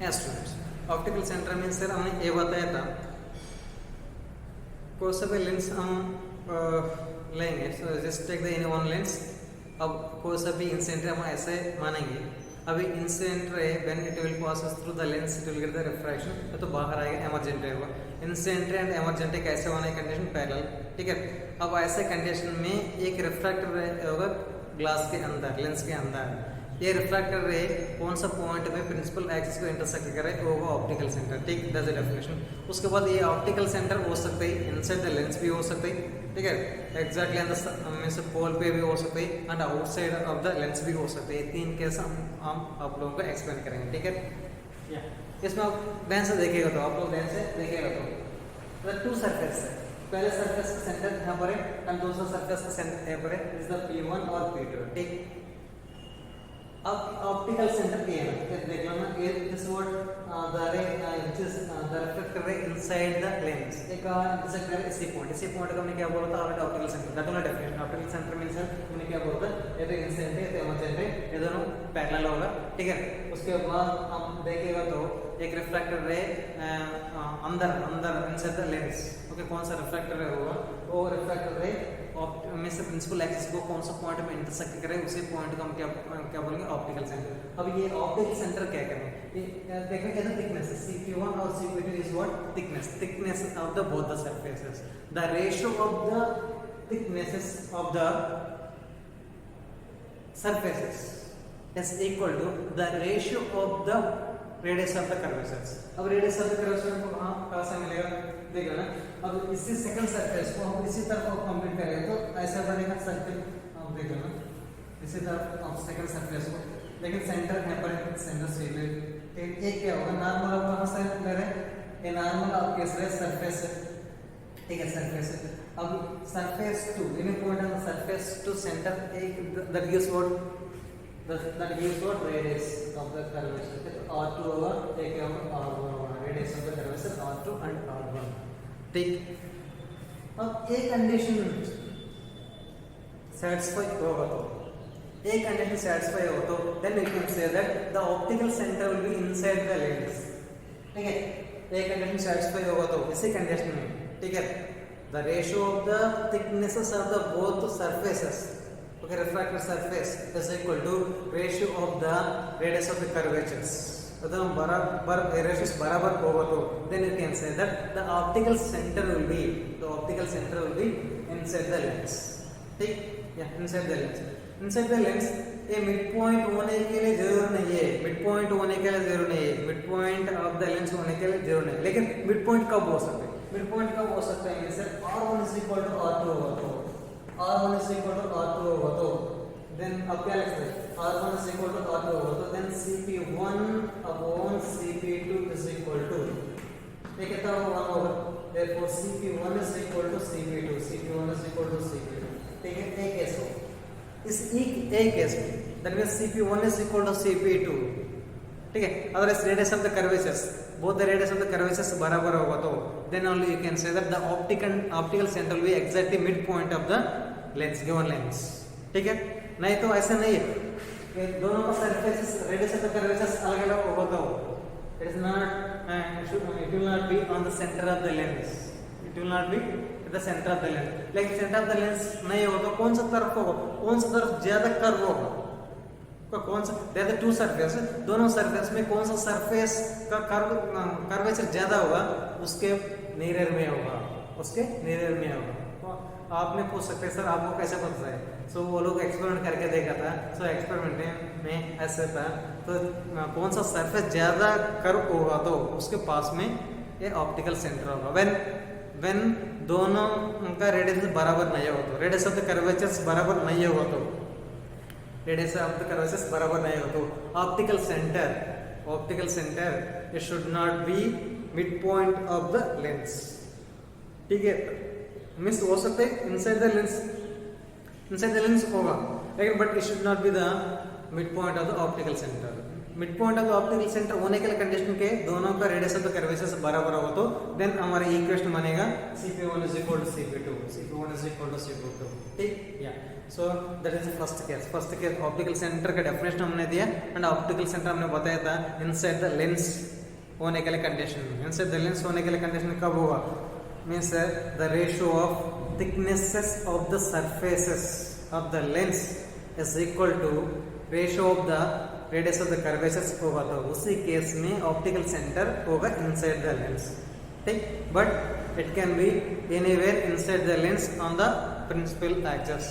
Yes, students. Optical centre में sir हमने ये बताया था कोई सा भी लेंस हम लेंगे, so just take the any one lens. अब कोई सा भी इंसिडेंट हम ऐसे मानेंगे, अभी incident ray when it will pass through the lens it will get the refraction, तो बाहर आएगा एमरजेंट रे होगा। इंसिडेंट एंड एमरजेंट कैसे होने कंडीशन पैरेलल, ठीक है। अब ऐसे कंडीशन में एक रिफ्रैक्टर रे होगा ग्लास के अंदर, लेंस के अंदर। ये रिफ्रैक्टर रे कौन सा पॉइंट में प्रिंसिपल एक्सिस को इंटरसेक्ट करे वो होगा ऑप्टिकल सेंटर, ठीक। That's the definition. उसके बाद ये ऑप्टिकल सेंटर हो सकते हैं इनसाइड द लेंस भी हो सकते हैं, ठीक है। एग्जैक्टली अंदर में से पोल पे भी हो सकते हैं and outside of the lens भी हो सकते हैं। तीन केस हम आप लोगों को एक्सप्लेन करेंगे, ठीक है। इसमें आप ध्यान से देखिएगा तो आप लोग ध्यान से देखिएगा तो टू सरफेस है। पहले सरफेस का सेंटर यहाँ पर है एंड दूसरा सरफेस का सेंटर यहाँ पर है, इज द P1 और P2, ठीक। अब ऑप्टिकल सेंटर क्या है देख लो ना, ये दिस व्हाट द रे व्हिच इज द रिफ्लेक्टर रे इनसाइड द लेंस एक इंटरसेक्ट करे इसी पॉइंट का हमने क्या बोला था ऑलरेडी ऑप्टिकल सेंटर। दैट वाला डेफिनेशन ऑप्टिकल सेंटर मींस हमने क्या बोला था, ये तो इंसिडेंट है ये तो एमरजेंट है, ये दोनों पैरेलल होगा, ठीक है। उसके बाद हम देखेगा तो एक रिफ्लेक्टर रे अंदर इनसाइड द लेंस, ओके। कौन सा रिफ्लेक्टर रे होगा, वो रिफ्लेक्टर रे में से प्रिंसिपल एक्सिस को कौन सा पॉइंट में इंटरसेक्ट करे उसी पॉइंट को हम क्या बोलेंगे ऑप्टिकल सेंटर। अब ये ऑप्टिकल सेंटर क्या करें, देखो क्या थिकनेस CP1 और CP2 is what thickness of the both the surfaces. The ratio of the thicknesses of the surfaces is equal to the ratio of the radius of the curvatures। अब radius of the curvature को कहाँ से मिलेगा देखो ना। अब इसी second surface को हम इसी तरफ कंप्लीट करेंगे तो ऐसा बनेगा सर्कल, आप देखो ना इसी तरफ अब सेकंड सरफेस को, लेकिन सेंटर यहाँ पर सेंटर से एक क्या होगा नॉर्मल आप कहाँ से ले रहे हैं, ये नॉर्मल आप कैसे रहे सरफेस है, ठीक है सरफेस है। अब surface two in point on surface to centre that gives what radius of the curvature, तो R2 होगा एक होगा R1 होगा, radius of the curvature R2 and R1, ठीक। अब एक कंडीशन सैटिस्फाई होगा तो then we can say that the optical centre will be inside the lens, ठीक है। एक कंडीशन सैटिस्फाई होगा तो इसी कंडीशन में, ठीक है, the ratio of the thicknesses of the both surfaces, okay, refracted surface is equal to ratio of the radius of the curvatures। अगर हम बराबर रेशियोस बराबर होगा तो then you can say that the optical center will be inside the lens, ठीक, या inside the lens। ये mid point होने के लिए जरूर नहीं है, mid point of the lens होने के लिए जरूर नहीं, लेकिन मिड पॉइंट कब हो सकता है, sir R1 is equal to R2 होगा तो R1 is equal to R2 होगा तो देन अब क्या लिख सकते हैं, R1 is equal to R2 होगा तो then CP1 upon CP2 is equal to ये कितना होगा 1 होगा, therefore CP1 is equal to CP2, ठीक है। एक केस हो इस एक केस में that means CP1 is equal to CP2, ठीक है। अगर इस radius of the curvatures both the radius of the curvatures बराबर होगा तो then only you can say that the optical center will be exactly midpoint of the lens, given lens, ठीक है। नहीं तो ऐसा नहीं है दोनों का surface radius of the curvatures अलग-अलग होगा तो it will not be on the center of the lens, लेकिन सेंटर ऑफ द लेंस नहीं होगा तो कौन सा तरफ ज्यादा कर्व होगा, कौन सा देयर टू सरफेस, दोनों सरफेस में कौन सा सरफेस का कर्वेचर ज्यादा होगा उसके नियर में होगा, तो आपने पूछ सकते हैं सर आपको कैसे पता है, सो वो लोग एक्सपेरिमेंट करके देखा था। सो एक्सपेरिमेंट में ऐसा था तो कौन सा सरफेस ज्यादा कर्व होगा तो उसके पास में ये ऑप्टिकल सेंटर होगा। व्हेन दोनों का रेडियस बराबर नहीं होगा तो रेडियस ऑफ द कर्वेचर्स बराबर नहीं होगा तो optical centre it should not be mid point of the lens, ठीक है। मिस हो सकते हैं इनसाइड द लेंस होगा लेकिन but it should not be the mid point of the optical centre. Mid point of the optical centre होने के लिए कंडीशन के दोनों का रेडियस ऑफ द कर्वेचर्स बराबर होगा तो देन हमारा इक्वेशन बनेगा CP1 is equal to CP2, ठीक, या so that is first case optical centre का डेफिनेशन हमने दिया एंड ऑप्टिकल सेंटर हमने बताया था इनसाइड द लेंस होने के लिए कंडीशन, इनसाइड द लेंस होने के लिए कंडीशन कब होगा, means the ratio of thicknesses of the surfaces of the lens is equal to ratio of the radius of the curvatures होगा, तो उसी केस में ऑप्टिकल सेंटर होगा इनसाइड द लेंस, ठीक। But it can be anywhere inside the lens on the principal axis,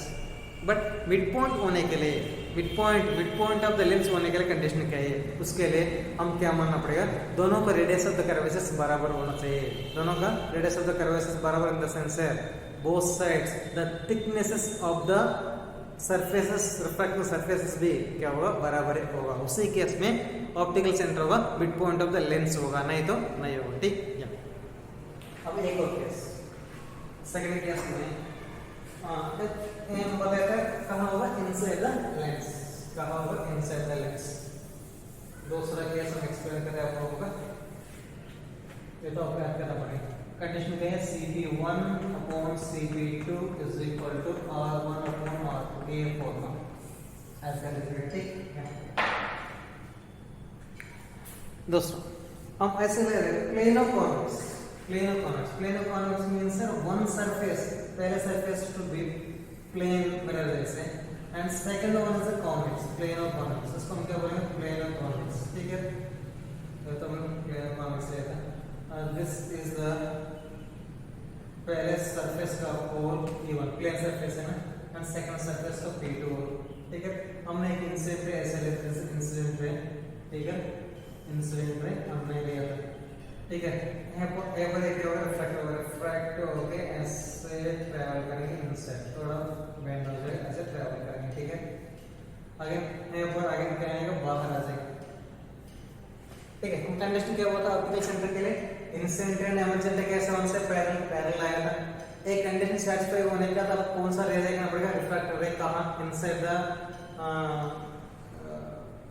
but mid point होने के लिए mid point of the lens होने के लिए कंडीशन क्या है, उसके लिए हम क्या मानना पड़ेगा, दोनों का रेडियस ऑफ द कर्वेचर्स बराबर होना चाहिए, दोनों का रेडियस ऑफ द कर्वेचर्स बराबर इन द सेंस है both sides the thicknesses of the surfaces refractive surfaces भी क्या होगा, बराबर होगा, उसी केस में ऑप्टिकल सेंटर होगा mid point of the lens होगा, नहीं तो नहीं होगा, ठीक। अब एक और केस सेकंड केस में बताया था कहाँ होगा, इनसाइड द लेंस, कहाँ होगा, इनसाइड द लेंस। दूसरा केस हम एक्सप्लेन करें आप लोगों का, ये तो आपको याद करना पड़ेगा। कंडीशन क्या है, Cp1 upon Cp2 is equal to R1 upon R2, ये फॉर्मूला ऐसा लिखिए, ठीक है। दोस्तों हम ऐसे ले रहे हैं plane of convex means one surface, पहले surface to be plane mirror जैसे, and second one is a convex, plane of convex, इसको हम क्या बोलेंगे, प्लेन ऑफ कॉन्वेक्स, ठीक है। तो हम प्लेन ऑफ कॉन्वेक्स लेते हैं, दिस इज द पहले सरफेस का पोल E1 प्लेन सरफेस है ना, एंड सेकंड सरफेस का P2, ठीक है। हमने एक इंसिडेंट रे ऐसे लेते हैं, इंसिडेंट रे, ठीक है, इंसिडेंट रे हमने लिया था, ठीक है। यहाँ पर एक और रिफ्रैक्ट होके ऐसे ट्रैवल करेंगे इनसाइड, थोड़ा बेंड हो जाए, ऐसे ट्रैवल करेंगे, ठीक है। अगेन यहाँ पर आगे क्या आएगा, बाहर आ जाएगा, ठीक है। कंडीशन क्या हुआ था ऑप्टिकल सेंटर के लिए, इंसिडेंट एंड एमर्जेंट कैसे वन से पैरेलल आया था, एक कंडीशन सैटिस्फाई होने का तब कौन सा रे देखना पड़ेगा, रिफ्रैक्टर रे कहाँ, inside the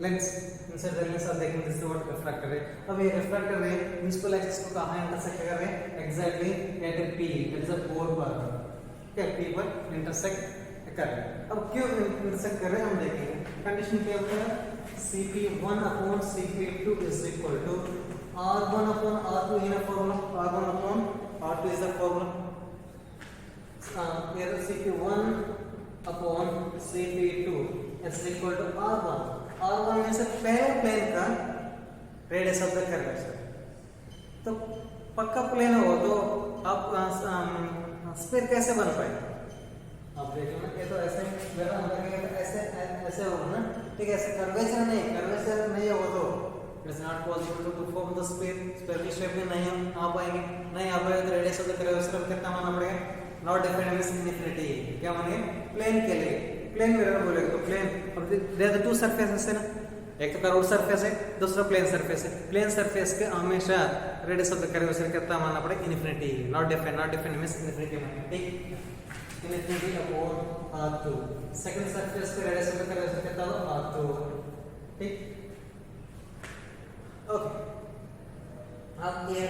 lens, inside the lens आप देखेंगे दिस व्हाट रिफ्रैक्टर रे। अब ये रिफ्रैक्टर रे प्रिंसिपल एक्सिस को कहाँ इंटरसेक्ट कर रहे हैं, exactly at P, that is a pole पर, क्या P पर इंटरसेक्ट कर रहे हैं। अब क्यों इंटरसेक्ट कर रहे हैं हम देखेंगे। कंडीशन क्या होता है, Cp1 upon Cp2 is equal to R1 upon R2 in a formula, R1 upon R2 is the formula, here Cp1 upon Cp2 is equal to R1 में से पहले प्लेन का रेडियस ऑफ द कर्वेचर, तो पक्का plane हो तो आप sphere कैसे बन पाएगा, आप देखिए ना, ये तो ऐसे मेरा हम करेंगे तो ऐसे होगा ना, ठीक है। ऐसे कर्वेचर नहीं होगा तो it is not possible to form the spherical shape में नहीं आ पाएंगे, तो रेडियस ऑफ द कर्वेचर कितना मानना पड़ेगा, नॉट डिफाइंड विद इनफिनिटी, क्या मानेंगे, प्लेन के लिए प्लेन मिरर बोलेंगे तो प्लेन, अब देयर आर टू सरफेसेस है ना, एक तो कर्व्ड सरफेस है, दूसरा प्लेन सरफेस है, प्लेन सरफेस के हमेशा रेडियस ऑफ द कर्वेचर कितना मानना पड़ेगा, infinity, not defined means infinity मानेंगे, ठीक, infinity upon R2, second surface पे रेडियस ऑफ द कर्वेचर कितना होगा, R2, ठीक, ओके। अब ये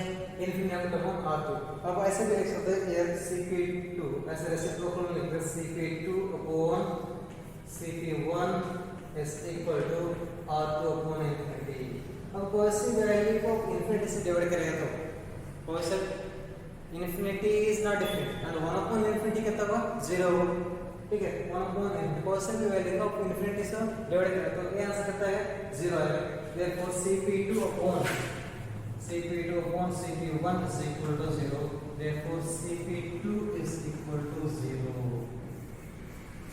इनफिनिटी अपॉन R2, अब ऐसे भी लिख सकते हैं ये Cp2, ऐसे रेसिप्रोकल में लिख सकते Cp2 upon Cp1 is equal to R2 upon infinity। अब कोई सी वैल्यू को इनफिनिटी से डिवाइड करेंगे तो कोई सा infinity is not different and 1 upon infinity कितना होगा, 0, ठीक है। 1 upon infinity कोई सा भी वैल्यू को इनफिनिटी से डिवाइड करें तो ये आंसर कितना है, 0 आएगा। Therefore Cp2 upon Cp1 is equal to 0, therefore Cp2 is equal to 0,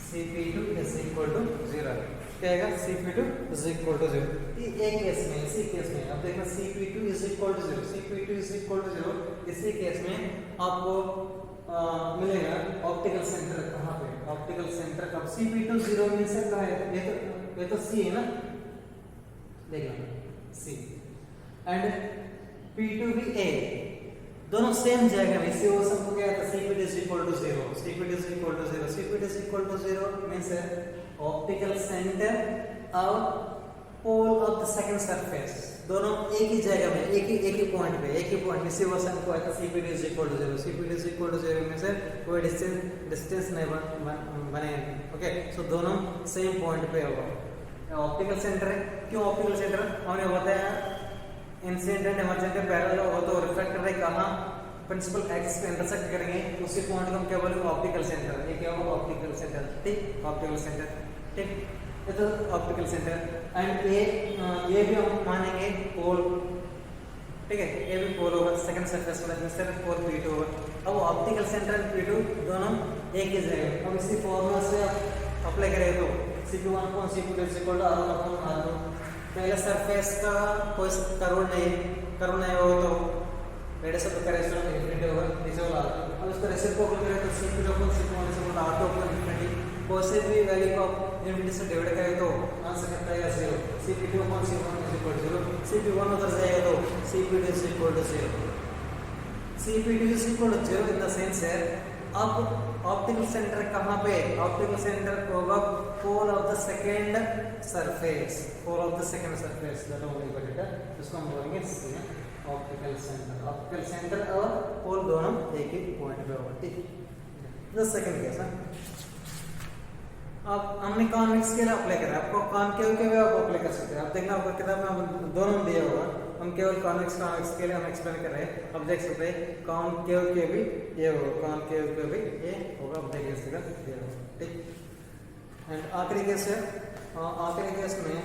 Cp2 is equal to 0, क्या आएगा, Cp2 is equal to 0। एक केस में, इसी केस में अब देखना Cp2 is equal to 0, Cp2 is equal to 0, इसी केस में आपको मिलेगा ऑप्टिकल सेंटर कहाँ पे, ऑप्टिकल सेंटर कब, Cp2 0 मींस कहाँ है, ये तो C है ना, देखना C एंड P2 भी A, दोनों सेम जगह में, इसी वो सबको क्या था, Cp2 is equal to 0, Cp2 is equal to 0, Cp2 is equal to 0 means optical centre और pole of the second surface, दोनों एक ही जगह में एक ही पॉइंट पे, एक ही पॉइंट इसी वर्षन को है CPD is equal to 0, CPD is equal to 0 में से कोई डिस्टेंस नहीं बनेगा। ओके, सो दोनों सेम पॉइंट पे होगा। ऑप्टिकल सेंटर है, क्यों ऑप्टिकल सेंटर हमने बताया इंसिडेंट एंड इमर्जेंट पैरेलल हो तो रिफ्लेक्टर है कहां प्रिंसिपल एक्सिस पे इंटरसेक्ट करेंगे, उसी पॉइंट को हम क्या बोलेंगे ऑप्टिकल सेंटर। ये क्या होगा ऑप्टिकल सेंटर, ठीक, ऑप्टिकल सेंटर, ठीक, ये तो ऑप्टिकल सेंटर। एंड ये भी हम मानेंगे पोल, ठीक है, ये भी पोल होगा सेकंड सरफेस वाला जिससे पोल P2 होगा। अब ऑप्टिकल सेंटर एंड P2 दोनों एक ही जगह। अब इसी फॉर्मूला से आप अप्लाई करें तो CP1 को CP2 R1/R2, पहले सरफेस का कोई कर्व नहीं हो तो radius of the curve infinity होगा, नीचे वाला। अब इसको रेसिप्रोकल करें तो CP1 R2/इनफिनिटी, कोई से भी वैल्यू को इनफिनिटी से डिवाइड करें तो आंसर कितना आएगा 0। CP2/C1 CP1 उधर जाएगा तो CP2 is equal to 0। CP2 is equal to 0 in the sense है अब ऑप्टिकल सेंटर कहाँ पे, ऑप्टिकल सेंटर होगा pole of the second surface, pole of the second surface that only equal, इसको हम बोलेंगे ऑप्टिकल सेंटर। ऑप्टिकल सेंटर और पोल दोनों एक ही पॉइंट पे होगा, ठीक। द सेकंड केस है, अब हमने कॉन्वेक्स के लिए अप्लाई करा, आपको कॉनकेव के लिए आप अप्लाई कर सकते हैं। आप देखना आपको किताब में दोनों दिया होगा, हम केवल कॉन्वेक्स के लिए हम एक्सप्लेन कर रहे हैं। अब देख सकते हैं कॉनकेव के भी ये होगा, कॉनकेव के भी ये होगा, अब देखिए इसका ये होगा, ठीक। एंड आखिरी केस है, आखिरी केस में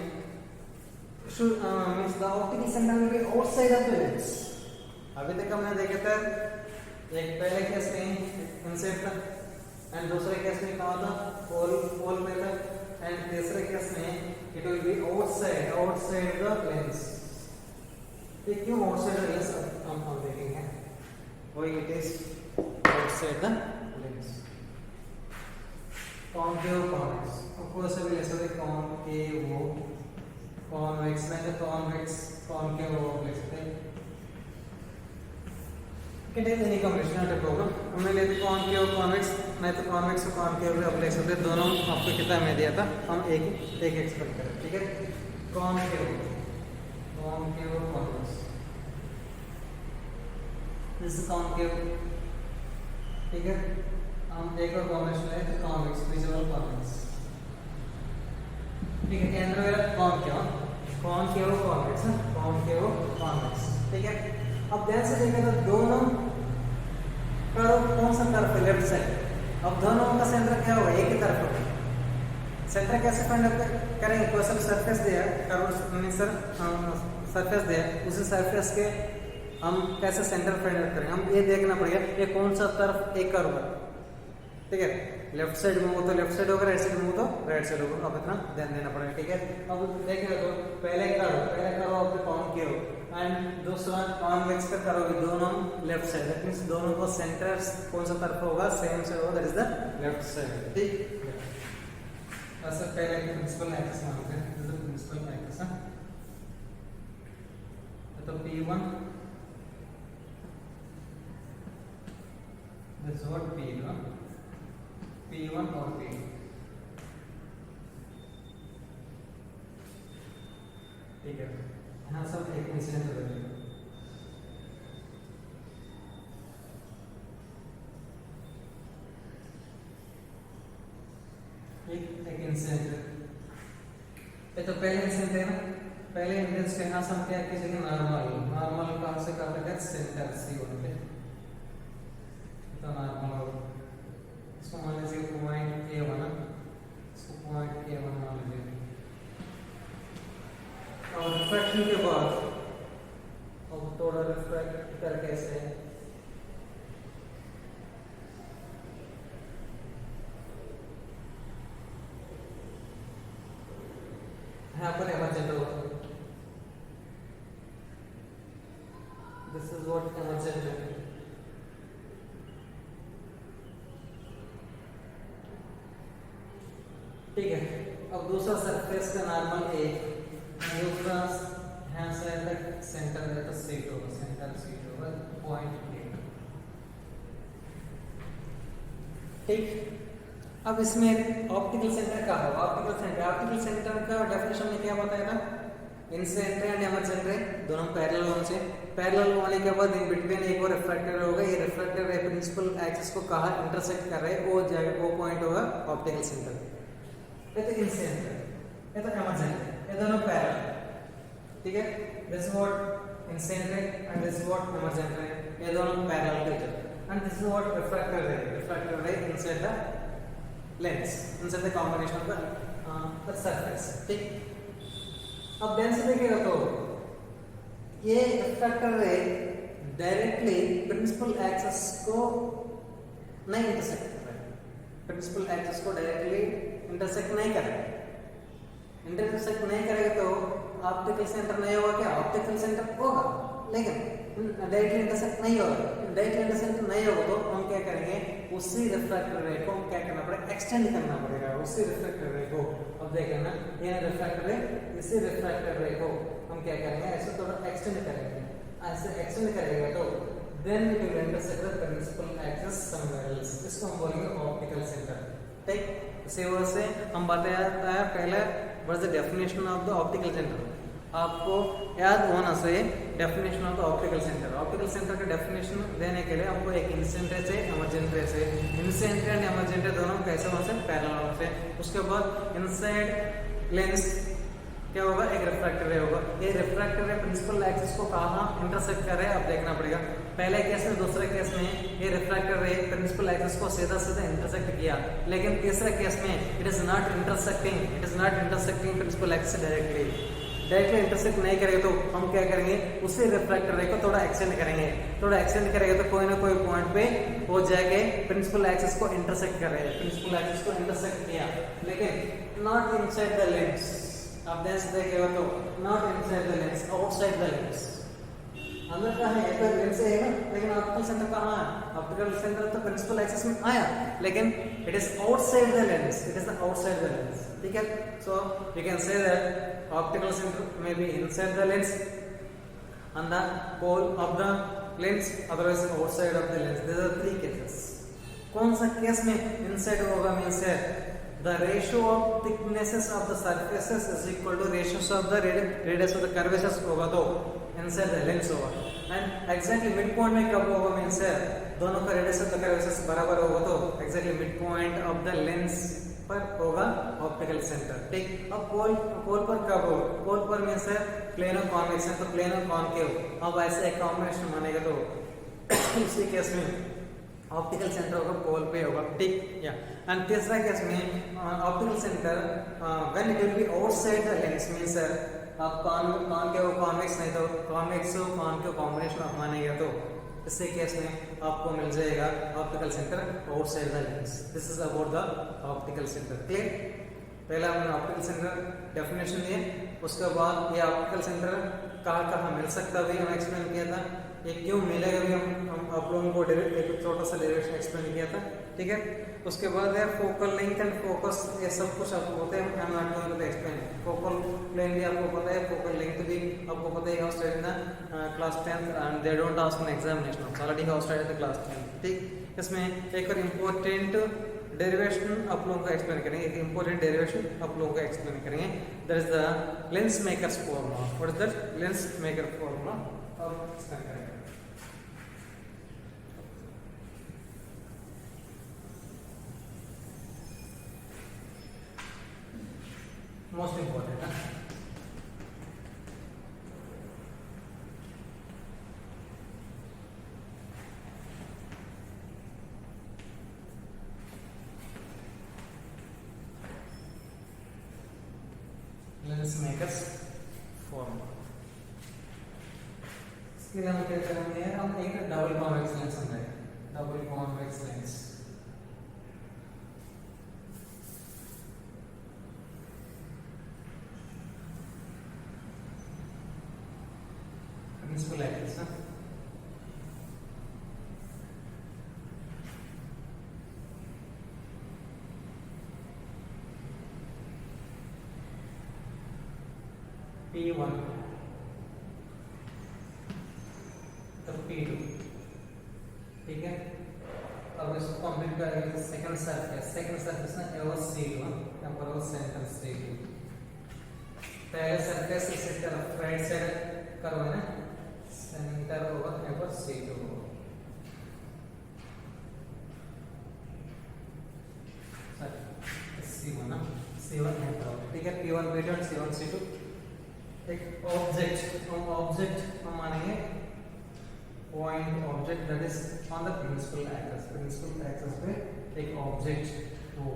means the optical centre will B outside of the lens. अभी तक हमने देखे थे एक पहले केस में इनसाइड था एंड दूसरे केस में कहा था पोल में था एंड तीसरे केस में it will be outside the lens. ये क्यों आउटसाइड द लेंस हम देखेंगे, why it is outside the lens. Concave convex, आपको ऐसे भी ले सकते हैं कॉनकेव कॉन्वेक्स में, तो कॉन्वेक्स कॉनकेव ले सकते हैं, it is any combination of होगा। हमने ले तो कॉनकेव कॉन्वेक्स, नहीं तो कॉन्वेक्स और कॉनकेव भी आप ले सकते हैं, दोनों आपको किताब में दिया था, हम एक एक्सप्लेन करें, ठीक है। Concave convex, this is concave, ठीक है। हम एक और कॉम्बिनेशन है तो कॉन्वेक्स, विजुअल कॉन्वेक्स, ठीक है। केंद्र वाला कॉनकेव कॉन्वेक्स, ठीक है। अब ध्यान से देखिए तो दोनों कर्व कौन सा तरफ है, लेफ्ट साइड। अब दोनों का सेंटर क्या होगा, एक ही तरफ होगा। सेंटर कैसे फाइंड आउट करेंगे, कोई सा सरफेस दिया कर्व सरफेस दिया, उसी सरफेस के हम कैसे सेंटर फाइंड आउट करेंगे, हम ये देखना पड़ेगा ये कौन सा तरफ एक कर्व है, ठीक है। लेफ्ट साइड में हो तो लेफ्ट साइड होगा, राइट साइड में हो तो राइट साइड होगा, अब इतना ध्यान देना पड़ेगा, ठीक है। अब देखिए तो पहले कर्व आपने कॉनकेव एंड दूसरा कॉन्वेक्स का कर्व, दोनों लेफ्ट साइड, दैट मींस दोनों का सेंटर कौन सा तरफ होगा, सेम साइड होगा, that is the left side, ठीक। ऐसा पहले प्रिंसिपल एक्सिस मानते हैं, दिस इज प्रिंसिपल एक्सिस है, तो P1 this is what P1 और P2, ठीक है। हाँ सब एक इंसिडेंट हो जाएगा, एक इंसिडेंट है तो पहले इंसिडेंट है ना, पहले इंसिडेंट के यहाँ से हम क्या किसी नॉर्मल कहाँ से कर रहे हैं, सेंटर C1 पे, तो नॉर्मल होगा, इसको मान लीजिए पॉइंट A1, इसको पॉइंट A1 मान लीजिए। और रिफ्रैक्शन के बाद अब थोड़ा रिफ्रैक्ट करके ऐसे यहाँ पर इमर्जेंट होगा, दिस इज व्हाट इमर्जेंट है, ठीक है। अब दूसरा सरफेस का नॉर्मल A, दूसरा यहाँ से तक सेंटर है तो सीट होगा, सेंटर सीट होगा पॉइंट A, ठीक। अब इसमें ऑप्टिकल सेंटर का होगा, ऑप्टिकल सेंटर का डेफिनेशन में क्या बताया था, इंसिडेंट एंड इमर्जेंट रे दोनों पैरेलल होने चाहिए। पैरेलल होने के बाद इन बिटवीन एक और रिफ्रैक्टर होगा। ये रिफ्रैक्टर रे प्रिंसिपल एक्सिस को कहाँ इंटरसेक्ट कर रहे हैं वो जगह वो पॉइंट होगा ऑप्टिकल सेंटर। ये तो इंसिडेंट है, ये तो इमर्जेंट है, ये दोनों पैरेलल, ठीक है। This is what incident ray and this is what emergent ray, ये दोनों parallel feature and this is what refracted ray inside the lens, inside the combination of the surface, ठीक। अब ध्यान से देखिएगा तो ये रिफ्रैक्टर रे डायरेक्टली प्रिंसिपल एक्सिस को नहीं इंटरसेक्ट कर रहा है, प्रिंसिपल एक्सिस को डायरेक्टली इंटरसेक्ट नहीं करेगा। इंटरसेक्ट नहीं करेगा तो ऑप्टिकल सेंटर नहीं होगा क्या? ऑप्टिकल सेंटर होगा, लेकिन डायरेक्टली इंटरसेक्ट नहीं होगा। डायरेक्टली इंटरसेक्ट नहीं होगा तो हम क्या करेंगे, उसी रिफ्रैक्टर रे को क्या करना पड़ेगा, एक्सटेंड करना पड़ेगा उसी रिफ्रैक्टर रे को। अब देखना ये रिफ्रैक्टर रे, इसी रिफ्रैक्टर रे को हम क्या करेंगे, ऐसे थोड़ा एक्सटेंड करेंगे। ऐसे एक्सटेंड करेंगे तो then it will intersect the principal axis somewhere else, इसको हम बोलेंगे ऑप्टिकल सेंटर, ठीक। इसी वजह से हम बताया था पहले what is the definition of the optical centre. आपको याद होना चाहिए definition of the optical centre. Optical centre का डेफिनेशन देने के लिए आपको एक इंसिडेंट रे से इमर्जेंट रे से, इंसिडेंट एंड इमर्जेंट रे दोनों कैसे होने से पैरेलल होने से। उसके बाद इनसाइड लेंस क्या होगा, एक रिफ्रैक्टर रे होगा। ये रिफ्रैक्टर रे प्रिंसिपल एक्सिस को कहाँ इंटरसेक्ट कर रहे हैं अब देखना पड़ेगा। पहले केस में दूसरे केस में ये रिफ्रैक्टर रे प्रिंसिपल एक्सिस को सीधा सीधा इंटरसेक्ट किया, लेकिन तीसरे केस में it is not intersecting principal axis directly intersect नहीं करेगा तो हम क्या करेंगे, उसी रिफ्रैक्टर रे को थोड़ा एक्सटेंड करेंगे। थोड़ा एक्सटेंड करेगा तो कोई ना कोई पॉइंट पे वो जाके प्रिंसिपल एक्सिस को इंटरसेक्ट कर रहे हैं। प्रिंसिपल एक्सिस को इंटरसेक्ट किया लेकिन नॉट इनसाइड द लेंस। आप ध्यान से देखिएगा तो not inside the lens, outside the lens. अंदर कहाँ है, तो लेंस है ना, लेकिन ऑप्टिकल सेंटर कहाँ है? ऑप्टिकल सेंटर तो प्रिंसिपल एक्सिस में आया लेकिन it is outside the lens, it is the outside the lens, ठीक है। So you can say that optical center may be inside the lens on the pole of the lens, otherwise outside of the lens. These are three cases. कौन सा case में inside होगा means है the ratio of thicknesses of the surfaces is equal to ratios of the radius of the curvatures होगा तो inside the lens होगा। and exactly midpoint में कब होगा means है दोनों का radius of the curvatures बराबर होगा तो exactly midpoint of the lens पर होगा ऑप्टिकल सेंटर, ठीक। अब पोल पर कब होगा? पोल पर मींस है प्लेन और कॉन्वेक्स है तो प्लेन और कॉन्केव। अब ऐसे एक कॉम्बिनेशन मानेगा तो इसी केस में ऑप्टिकल सेंटर होगा पोल पे होगा, ठीक। या एंड तीसरा केस में optical centre when it will be outside the lens means आप कॉन्केव कॉन्वेक्स नहीं तो कॉन्वेक्स कॉन्केव कॉम्बिनेशन आप मानेगा तो इसी केस में आपको मिल जाएगा optical centre outside the lens. This is about the optical centre, clear. पहला हमने ऑप्टिकल सेंटर डेफिनेशन दिए, उसके बाद ये ऑप्टिकल सेंटर कहाँ मिल सकता है हम एक्सप्लेन किया था, ये क्यों मिलेगा भी हम आप लोगों को एक छोटा सा डेरिवेशन एक्सप्लेन किया था, ठीक है। उसके बाद है फोकल लेंथ एंड फोकस, ये सब कुछ आपको पता है, I am not going to explain. Focal plane भी आपको पता है, फोकल लेंथ भी आपको पता है, how study in class 10th and they don't ask in examination already how study in class 10th, ठीक। इसमें एक और इम्पोर्टेंट डेरिवेशन आप लोगों को एक्सप्लेन करेंगे, एक इम्पोर्टेंट डेरिवेशन आप लोगों को एक्सप्लेन करेंगे, that is the lens makers formula. What is that lens maker formula और एक्सप्लेन करेंगे। मोस्ट इंपॉर्टेंट है लेंस मेकर्स फॉर्मूला। इसके लिए हम क्या करेंगे, हम एक डबल कॉन्वेक्स लेंस बनाएंगे, double convex lens. Principal axis ना P1 तो P2, ठीक है। अब इसको कंप्लीट करेंगे तो सेकंड सरफेस ना एवं C1 टेम्पोरल सेंटर C2, पहले सरफेस इस तरफ राइट साइड कर्व है ना, सेंटर होगा यहाँ पर C2 होगा, C1 ना, C1 यहाँ पर होगा, ठीक है। P1 P2 और C1 C2 एक ऑब्जेक्ट, हम मानेंगे point object that is on the principal axis पे एक ऑब्जेक्ट हो,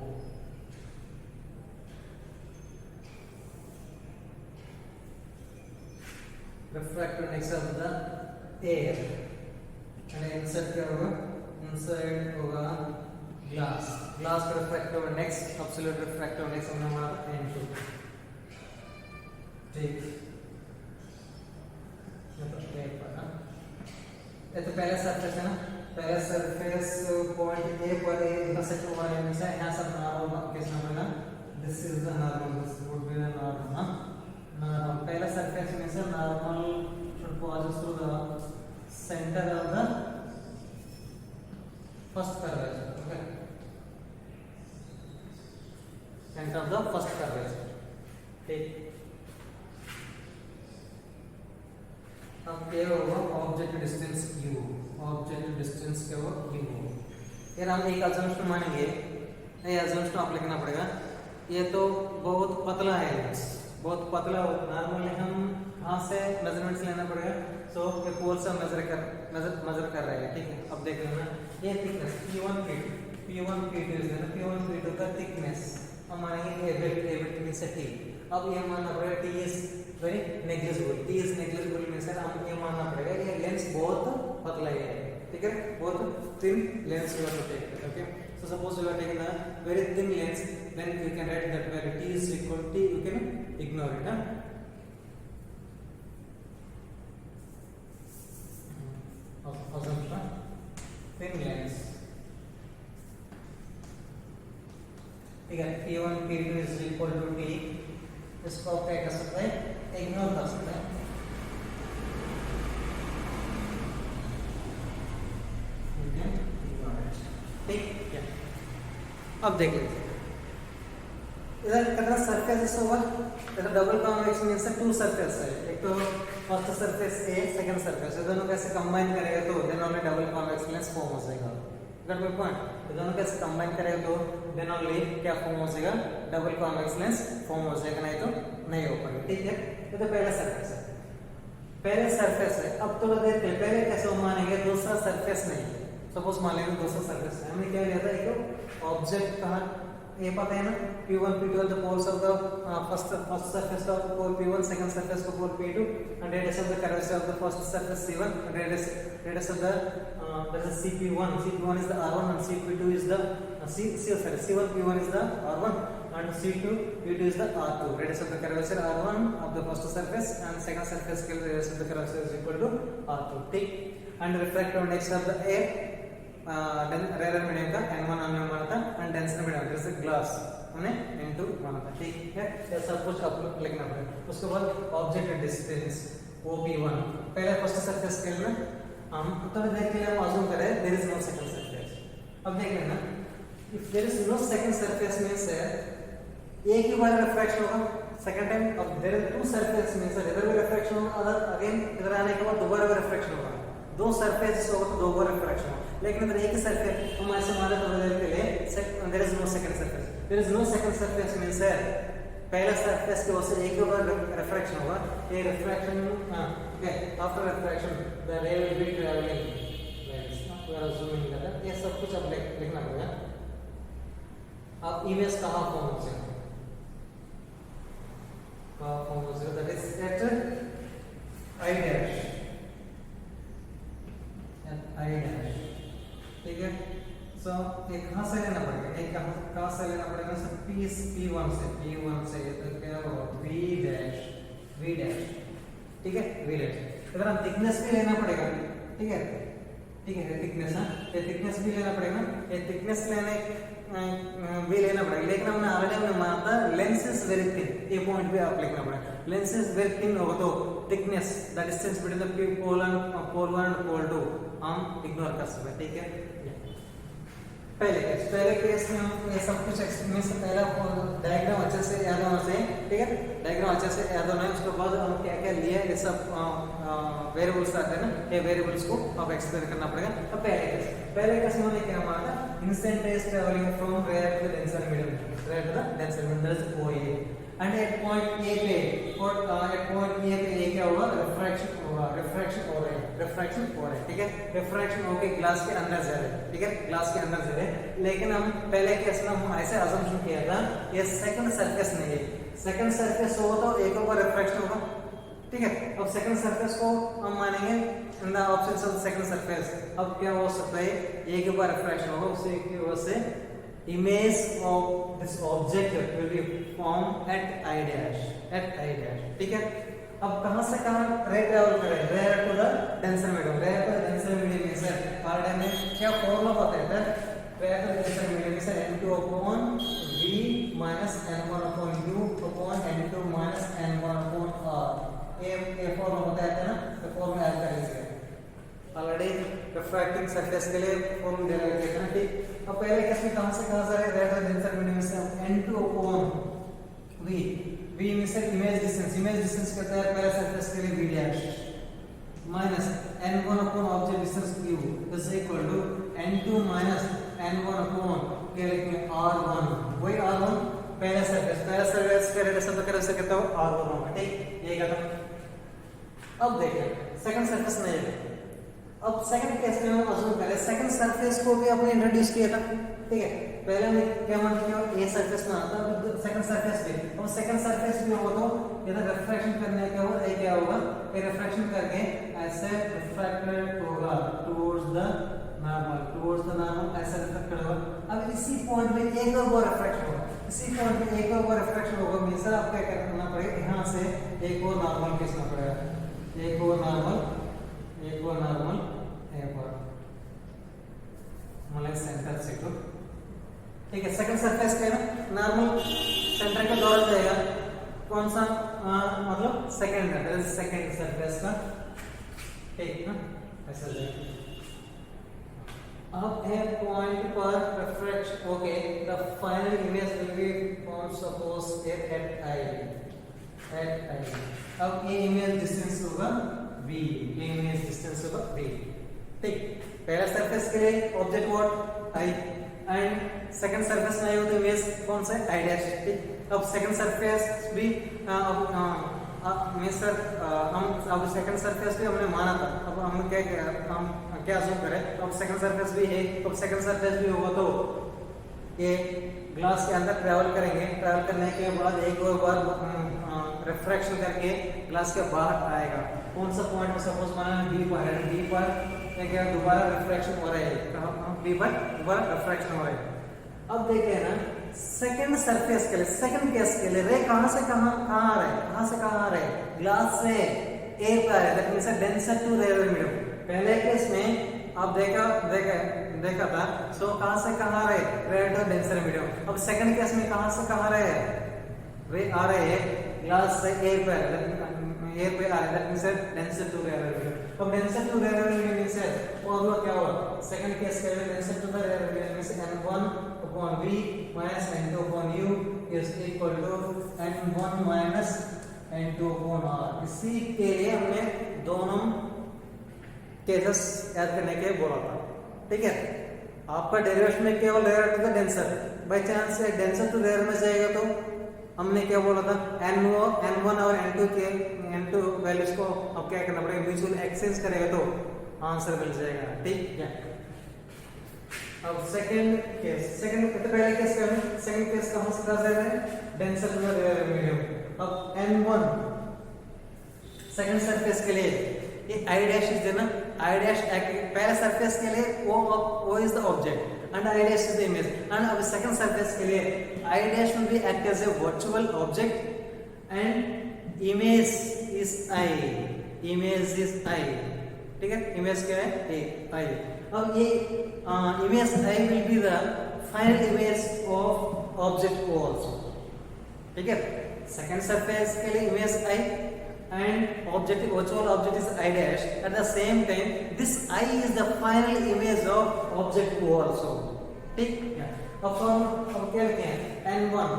refractive index of the air and inside होगा glass का refractive index, absolute refractive index हमने हमारा N2, ठीक। ये तो पहला सरफेस है ना, पहला सरफेस पॉइंट ए पर इंटरसेक्ट हुआ है, हमेशा यहाँ सब नॉर्मल किस नाम है, this is the normal, this would be the normal, normal पहला सरफेस में से normal should pass through the center of the first curvature, okay, center of the first curvature, ठीक। अब ये होगा object distance u, object distance क्या होगा u होगा। फिर हम एक अजम्पशन मानेंगे, ये अजम्पशन आप लिखना पड़ेगा, ये तो बहुत पतला है लेंस, बहुत पतला हो, नॉर्मली हम कहाँ से मेजरमेंट्स लेना पड़ेगा, सो ये पोल से मेजर कर रहे हैं, ठीक है। अब देख लेना ये thickness P1 P2 P1 P2 का थिकनेस हम मानेंगे a मींस t, अब ये मानना पड़ेगा t is very negligible means हम ये मानना पड़ेगा ये लेंस बहुत पतला है, ठीक है, बहुत thin lens you have to take, okay. So suppose you are taking a very thin lens, then you can write that value t is equal to, you can ignore it, assumption thin lens, ठीक है, P1 P2 is equal to t, इसको आप क्या कर सकते हैं, ignore कर सकते हैं, ठीक है। अब देख लेते हैं इधर कितना सरफेस होगा, इधर double convex means two surface है, एक तो फर्स्ट सरफेस ए, सेकंड सरफेस, दोनों कैसे कंबाइन करेगा तो then only double convex lens form हो जाएगा, गॉट माय पॉइंट। दोनों कैसे कंबाइन करेगा तो देन ओनली क्या फॉर्म हो जाएगा, डबल कॉन्वेक्स लेंस फॉर्म हो जाएगा, नहीं तो नहीं हो पाएगा, ठीक है। ये तो पहला सरफेस है, पहले सरफेस है। अब तो देखते हैं पहले कैसे मानेंगे, दूसरा सरफेस नहीं, सपोज मान लेंगे दूसरा सरफेस है, हमने क्या लिया था, एक ऑब्जेक्ट कहाँ ये पता है ना, P1 P2 the poles of the first surface of the pole P1, second surface of pole P2, and radius of the curvature of the first surface C1, and radius of the that is CP1 is the R1 and CP2 is the C1 P1 is the R1 and C2 P2 is the R2. Radius of the curvature R1 of the first surface and second surface scale radius of the curvature is equal to R2, ठीक। and refractive index of the air then rare medium का N1 हमने माना था and denser medium जैसे glass हमने N2 माना था, ठीक है। ये सब कुछ आप लोग लिखना पड़ेगा। उसके बाद ऑब्जेक्ट डिस्टेंस OP1 पहले फर्स्ट सरफेस स्केल में हम तो देख के हम अज्यूम करें there is no second surface. अब देख लेना if there is no second surface means एक ही बार रिफ्रैक्शन होगा, सेकंड टाइम अब there is two surface means इधर भी रिफ्रैक्शन होगा, अदर अगेन इधर आने के बाद दोबारा भी रिफ्रैक्शन होगा, दो सरफेस होगा तो दो बार रिफ्रैक्शन होगा। लेकिन अगर एक ही सरफेस हम ऐसे मान लें थोड़ी देर के लिए there is no second surface, there is no second surface means पहला सरफेस के वजह से एक ही बार रिफ्रैक्शन होगा, ये refraction okay after refraction the ray will be travelling like this, we are assuming that ये सब कुछ अब लिखना पड़ेगा। अब इमेज कहां फॉर्म हो जाएगा, कहां फॉर्म हो जाएगा, that is at I dash, ठीक है। सो एक कहां से लेना पड़ेगा, एक कहां से लेना पड़ेगा, सो P1 से तो क्या होगा V डैश, ठीक है, V डैश। अगर हम थिकनेस भी लेना पड़ेगा, ठीक है, थिकनेस, ये थिकनेस भी लेना पड़ेगा, ये थिकनेस भी लेना पड़ेगा। लेकिन हमने ऑलरेडी माना था लेंस इज वेरी थिन, ये पॉइंट भी आप लिखना पड़ेगा, लेंस इज वेरी थिन होगा तो thickness the distance between the pole 1 and pole 2 हम इग्नोर कर सकते हैं, ठीक है। पहले केस में हम ये सब कुछ एक्सप्लेन से पहला डायग्राम अच्छे से याद होना चाहिए, ठीक है। डायग्राम अच्छे से याद होना है, उसके बाद हम क्या क्या लिया ये सब वेरिएबल्स आते हैं ना, ये वेरिएबल्स को अब एक्सप्लेन करना पड़ेगा। अब पहले केस में हमने क्या माना था, instantaneous travelling from rare to the denser medium, rare to the denser medium, that is OA। And at point A पे और एट पॉइंट ए पे क्या होगा, रिफ्रैक्शन होगा, रिफ्रैक्शन हो रहा है, रिफ्रैक्शन हो रहा है, ठीक है। रिफ्रैक्शन होके ग्लास के अंदर जा रहा है, ठीक है, ग्लास के अंदर जा रहा है। लेकिन हम पहले केस में हम ऐसे अजम्पशन किया था ये सेकंड सरफेस नहीं है, सेकंड सरफेस हो तो एक और रिफ्रैक्शन होगा, ठीक है। अब सेकंड सरफेस को हम मानेंगे in the options of second surface. अब क्या हो सकता है, एक के बाद रिफ्रैक्शन होगा, उसी की वजह से image of this object will be formed at I dash, ठीक है। अब कहां से कहां रे ट्रैवल करे, rare to the denser medium, rare to the denser medium में सर पार्ट में क्या फॉर्मूला पता है, rare to the denser medium में sir n2 upon v minus n1 upon u upon n2 minus n1 upon r, ये formula पता है ना, तो फॉर्मूला ऐड कर लीजिए। ऑलरेडी रिफ्रैक्टिंग सरफेस के लिए फॉर्म दे रखे थे ना, ठीक। अब पहले केस में कहां से कहां जा रहे हैं, rare to the denser medium से n2 upon v में से इमेज डिस्टेंस कहते हैं पहले सरफेस के लिए v dash minus n1 upon object distance u is equal to n2 minus n1 upon क्या लिखेंगे r1, वही r1 पहले सरफेस के रेडियस तो कर सकते हो r1 होगा, ठीक। ये खत्म। अब देखिए सेकंड सरफेस नहीं है। अब सेकंड केस में हम अज्यूम करें सेकंड सरफेस को भी हमने इंट्रोड्यूस किया था, ठीक है। पहले हमने क्या मान लिया, ए सरफेस में आता है, सेकंड सरफेस भी, अब सेकंड सरफेस भी हो तो इधर रिफ्रैक्शन करने का होगा, ये क्या होगा, ये रिफ्रैक्शन करके ऐसे रिफ्रैक्टेड होगा टुवर्ड्स द नॉर्मल, ऐसा रिफ्लेक्ट होगा। अब इसी पॉइंट पे एक और रिफ्रैक्शन होगा, इसी पॉइंट पे एक और रिफ्रैक्शन होगा, मींस आप क्या करना पड़ेगा, यहां से एक और नॉर्मल खींचना पड़ेगा, एक और नॉर्मल मतलब सेंटर से तो, ठीक है। सेकंड सरफेस पे ना नॉर्मल सेंटर का दौर जाएगा, कौन सा मतलब सेकंड सरफेस का, ठीक ना, ऐसा जाएगा। अब है पॉइंट पर refraction, okay, the final image will be form suppose at I। अब ये इमेज डिस्टेंस होगा v, ये इमेज डिस्टेंस होगा v, ठीक। पहला सरफेस के लिए object what I and second surface में आया तो इमेज कौन सा I डैश, ठीक। अब सेकंड सरफेस भी हम अब सेकंड सरफेस भी हमने माना था, अब हम क्या अज्यूम करें, अब सेकंड सरफेस भी है, अब सेकंड सरफेस भी होगा तो ये ग्लास के अंदर ट्रैवल करेंगे, ट्रैवल करने के बाद एक और बार रिफ्रैक्शन करके ग्लास के बाहर आएगा, कौन सा पॉइंट में सपोज माना डी पर है, डी पर क्या दोबारा रिफ्रैक्शन हो रहा है, डी पर दोबारा रिफ्रैक्शन हो रहा है। अब देखिए ना सेकंड सरफेस के लिए, सेकंड केस के लिए रे कहां से कहां आ रहा है, कहां से कहां आ रहा है, ग्लास से ए पर आ रहा है, that means denser to rare medium. पहले केस में आप देखा था, सो कहां से कहां आ रहे हैं, रेयर टू डेंसर मीडियम। अब सेकंड केस में कहां से कहां आ रहे हैं, रे आ रहे हैं ग्लास से ए पे आ रहे हैं, that means denser to rare medium. अब denser to rare medium means formula क्या होगा, सेकंड केस के लिए denser to the rare medium means n1 upon v minus n2 upon u is equal to n1 minus n2 upon r। इसी के लिए हमने दोनों केसेस याद करने के बोला था, ठीक है। आपका डेरिवेशन में केवल rare to the denser, by chance से डेंसर टू रेयर में जाएगा तो हमने क्या बोला था, n1 और n2 वैल्यूज को अब क्या करना पड़ेगा, म्यूचुअल एक्सचेंज करेगा तो आंसर मिल जाएगा, ठीक है। अब सेकंड केस, पहले केस का सेकंड केस कहां से कहां जा रहा है, denser to the rare medium. अब n1 सेकंड सरफेस के लिए ये I डैश इज देना, I डैश पहले सरफेस के लिए वो is the object and I dash is the image, and अब सेकंड सरफेस के लिए I dash will be act as a virtual object and image is I, ठीक है। इमेज क्या है, I। अब ये image I will be the final image of object O also, ठीक है। सेकंड सरफेस के लिए image I and object virtual object is I dash, at the same time this I is the final image of object O also, ठीक है। अब form अब क्या लिखते हैं n1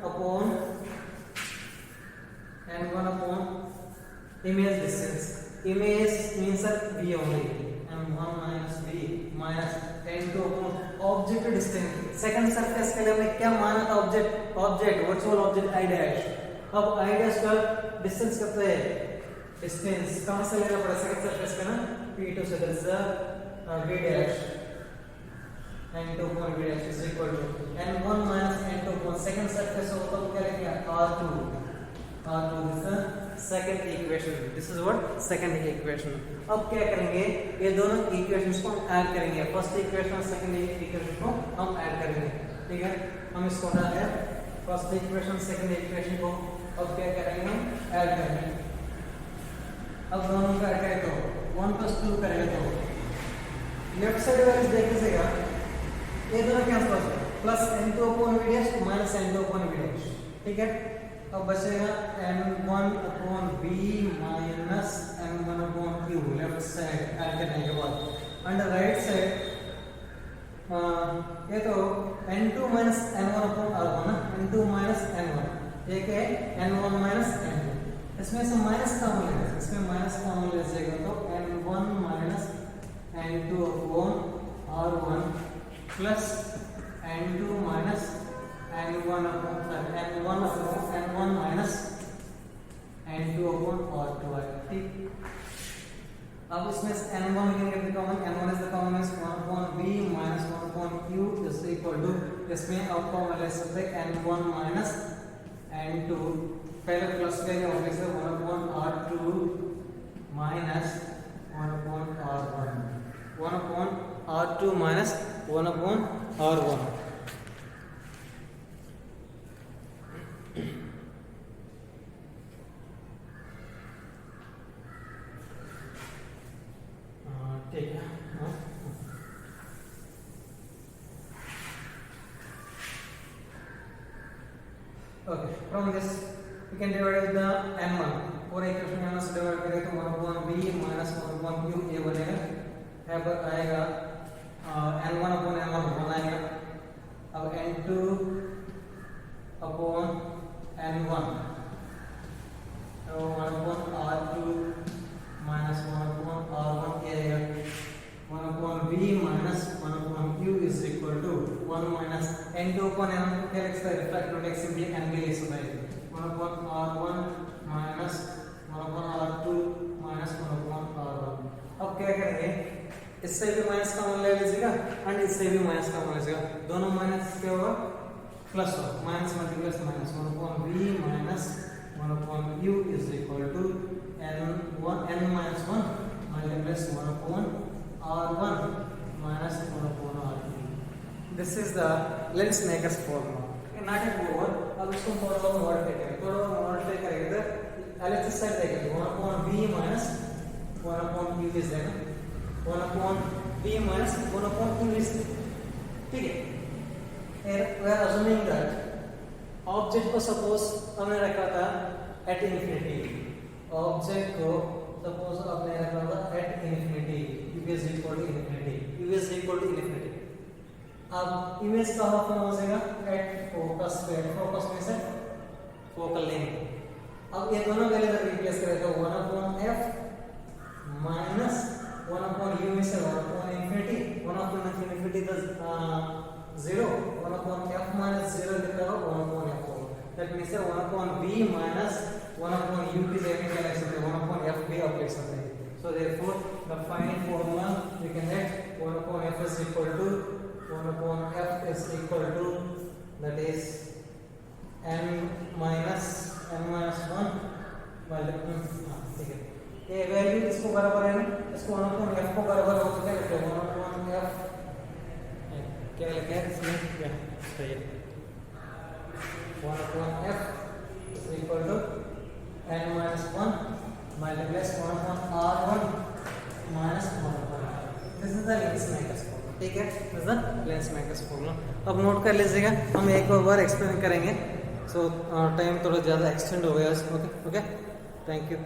upon image distance, image means v only, m1 minus v minus n2 upon object distance. Second surface के लिए हमने क्या माना था, object virtual object i dash. अब i डैश का डिस्टेंस कितना है, डिस्टेंस कहां से लेना पड़ेगा, सेकंड सरफेस का ना, p2 से, that's v dash n2 upon v dash is equal to n1 minus n2 upon second surface हो तो क्या लिखेंगे r2 this is second equation, this is what second equation। अब क्या करेंगे, ये दोनों इक्वेशंस को हम ऐड करेंगे, फर्स्ट इक्वेशन और सेकंड इक्वेशन को हम ऐड करेंगे, ठीक है। हम इसको ना है फर्स्ट इक्वेशन सेकंड इक्वेशन को अब क्या करेंगे, ऐड करेंगे। अब दोनों को ऐड करें तो 1 + 2 करेंगे तो लेफ्ट साइड वाले देखिएगा ये दोनों कैंसिल हो जाएगा, plus n2 upon v dash minus n2 upon v dash, ठीक है। अब बचेगा n1 upon v minus n1 upon q left side add करने के बाद, एंड राइट साइड ये तो n2 minus n1 upon r1 ना, n2 minus n1, एक है n1 minus n2, इसमें से माइनस कॉमन लेंगे, इसमें माइनस कॉमन ले जाएगा तो n1 minus n2 upon r1 plus n2 minus n1 upon n1 minus n2 upon r2 है, ठीक। अब इसमें से n1 निकालेंगे common, n1 is the common means 1 upon v minus 1 upon q is equal to, इसमें अब कॉमन ले सकते हैं n1 minus n2, पहले प्लस लेंगे और फिर 1 upon r2 minus 1 upon r1, 1 upon r2 minus 1 upon r1। ठीक है, okay, from this we can divide the n1 और इक्वेशन में से डिवाइड करें तो 1 upon v minus 1 upon q ये बनेगा, यहाँ पर आएगा n1 upon n1 बनाएगा, अब n2 upon n1 तो 1 upon r2 minus 1 upon r1 क्या आएगा, 1 upon v minus 1 upon q is equal to 1 minus n2 upon n1 क्या लिख सकते हैं, रिफ्लेक्ट इंडेक्स सिंपली n के लिए सुना है, 1 upon r1 minus 1 upon r2 minus 1 upon r1। अब क्या करेंगे, इससे भी माइनस कॉमन ले लीजिएगा एंड इससे भी माइनस कॉमन ले लीजिएगा, दोनों माइनस क्या होगा, प्लस होगा, minus multiplies minus 1 upon v minus 1 upon q is equal to n minus 1 multiplies 1 upon r1 minus 1 upon r2। This is the Lensmaker's formula। Not yet over, अब इसको थोड़ा और मॉडिफाई करेंगे तो LHS साइड देखेंगे 1 upon v minus 1 upon q is देना 1 upon v minus 1 upon q is, ठीक है। We are assuming that object को सपोज हमने रखा था at infinity, ऑब्जेक्ट को सपोज हमने रखा था at infinity, u is equal to infinity, u is equal to infinity। अब इमेज का हाफ हो जाएगा at focus पे, फोकस में से फोकल लेंथ। अब ये दोनों वैल्यू को रिप्लेस करेगा 1 upon f minus 1 upon u में से 1 upon infinity, 1 upon infinity तो 0, 1 upon f minus 0 लिखा होगा 1 upon f होगा, that means 1 upon v minus 1 upon u की जगह क्या लिख सकते हैं, 1 upon f भी आप लिख सकते हैं। So therefore the final formula we can get 1 upon f is equal to 1 upon f is equal to, that is n minus 1 ठीक है, ये वैल्यू इसको बराबर है ना, इसको 1 upon f को बराबर हो तो क्या लिखें 1 upon f, क्या लिखें इसमें क्या सही है 1 upon f is equal to n minus 1 multiplies 1 upon r1 minus 1 upon r। This is the Lensmaker's formula, ठीक है, this is the Lensmaker's formula। अब नोट कर लीजिएगा, हम एक और बार एक्सप्लेन करेंगे, सो टाइम थोड़ा ज़्यादा एक्सटेंड हो गया, ओके, थैंक यू।